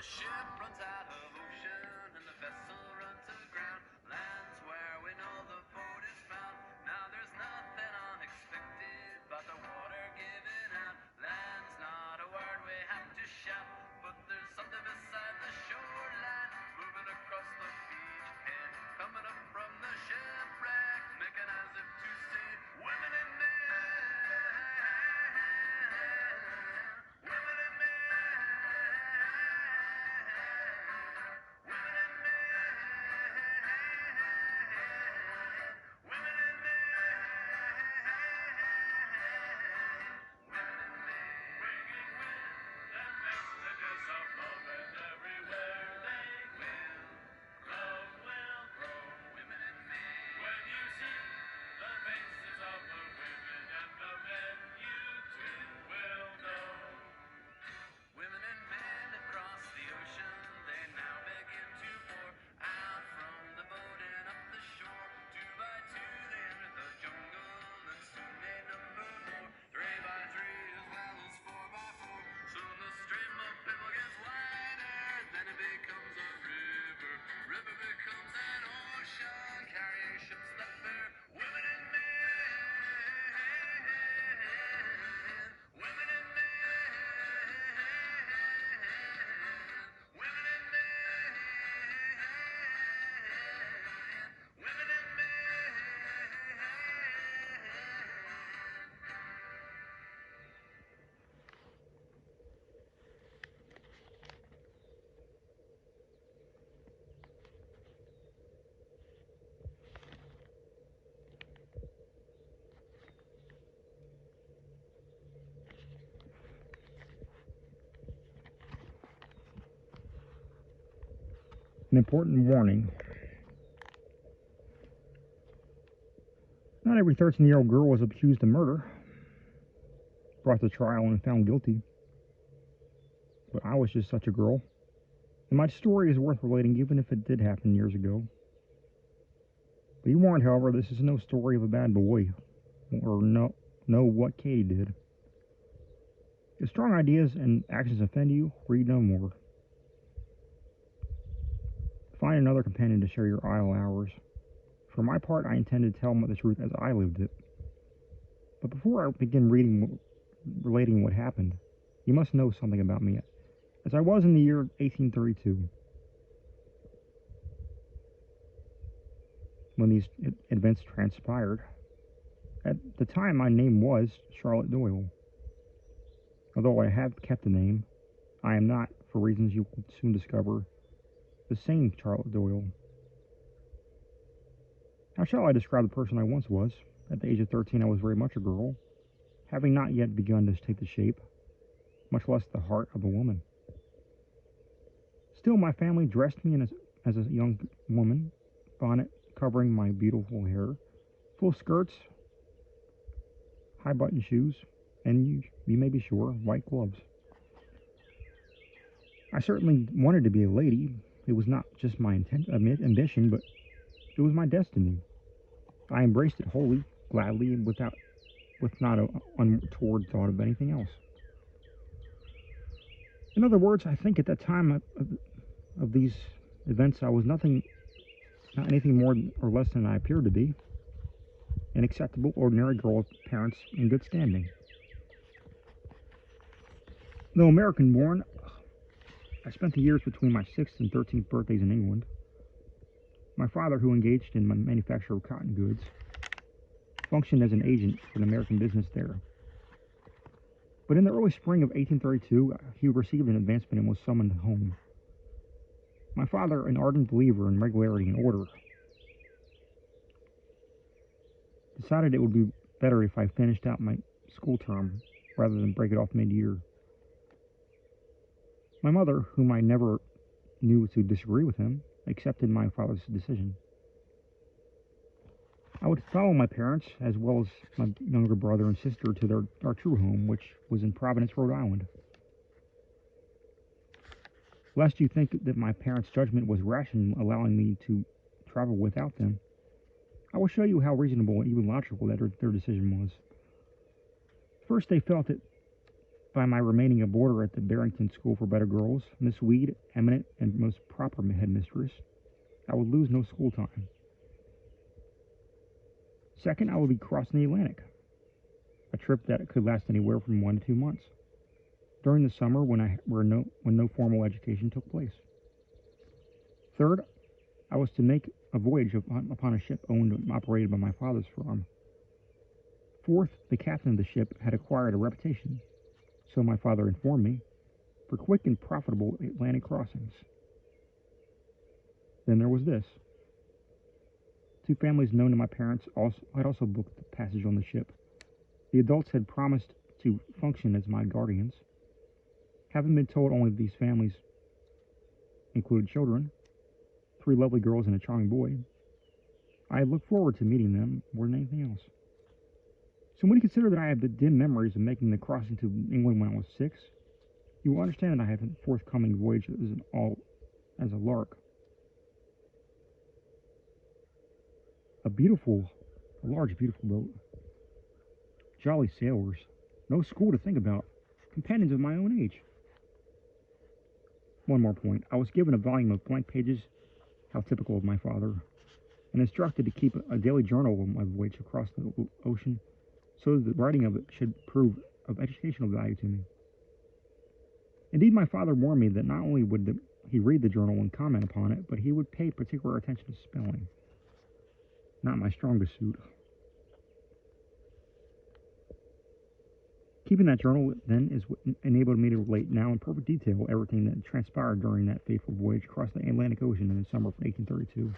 ship runs out of ocean and the vessel runs aground. Lands where we know the boat is found. Now there's nothing unexpected but the water giving out. Land's not a word we have to shout, but there's something beside the shoreline, moving across the beach and coming up from the shipwreck, making as if to say, women and men. An important warning. Not every 13-year-old girl was accused of murder, brought to trial and found guilty. But I was just such a girl. And my story is worth relating even if it did happen years ago. Be warned, however, this is no story of a bad boy, or know what Katie did. If strong ideas and actions offend you, read no more. Find another companion to share your idle hours. For my part, I intend to tell the truth as I lived it. But before I begin relating what happened, you must know something about me, as I was in the year 1832, when these events transpired. At the time, my name was Charlotte Doyle. Although I have kept the name, I am not, for reasons you will soon discover, the same Charlotte Doyle. How shall I describe the person I once was? At the age of 13, I was very much a girl, having not yet begun to take the shape, much less the heart of a woman. Still, my family dressed me as a young woman, bonnet covering my beautiful hair, full skirts, high-button shoes, and you may be sure, white gloves. I certainly wanted to be a lady. It was not just my ambition, but it was my destiny. I embraced it wholly, gladly, and with not an untoward thought of anything else. In other words, I think at that time of these events, I was not anything more or less than I appeared to be, an acceptable, ordinary girl with parents in good standing. Though American-born, I spent the years between my 6th and 13th birthdays in England. My father, who engaged in the manufacture of cotton goods, functioned as an agent for an American business there. But in the early spring of 1832, he received an advancement and was summoned home. My father, an ardent believer in regularity and order, decided it would be better if I finished out my school term rather than break it off mid-year. My mother, whom I never knew to disagree with him, accepted my father's decision. I would follow my parents, as well as my younger brother and sister, to our true home, which was in Providence, Rhode Island. Lest you think that my parents' judgment was rash in allowing me to travel without them, I will show you how reasonable and even logical that their decision was. First, they felt that by my remaining a boarder at the Barrington School for Better Girls, Miss Weed, eminent and most proper headmistress, I would lose no school time. Second, I would be crossing the Atlantic, a trip that could last anywhere from 1 to 2 months, during the summer when no formal education took place. Third, I was to make a voyage upon a ship owned and operated by my father's firm. Fourth, the captain of the ship had acquired a reputation, so my father informed me, for quick and profitable Atlantic crossings. Then there was this. 2 families known to my parents had also booked the passage on the ship. The adults had promised to function as my guardians. Having been told only these families included children, 3 lovely girls and a charming boy, I had looked forward to meeting them more than anything else. So when you consider that I have the dim memories of making the crossing to England when I was 6, you will understand that I have a forthcoming voyage that isn't all as a lark. A large, beautiful boat. Jolly sailors. No school to think about. Companions of my own age. One more point. I was given a volume of blank pages, how typical of my father, and instructed to keep a daily journal of my voyage across the ocean, so that the writing of it should prove of educational value to me. Indeed, my father warned me that not only would he read the journal and comment upon it, but he would pay particular attention to spelling. Not my strongest suit. Keeping that journal, then, is what enabled me to relate now in perfect detail everything that transpired during that fateful voyage across the Atlantic Ocean in the summer of 1832.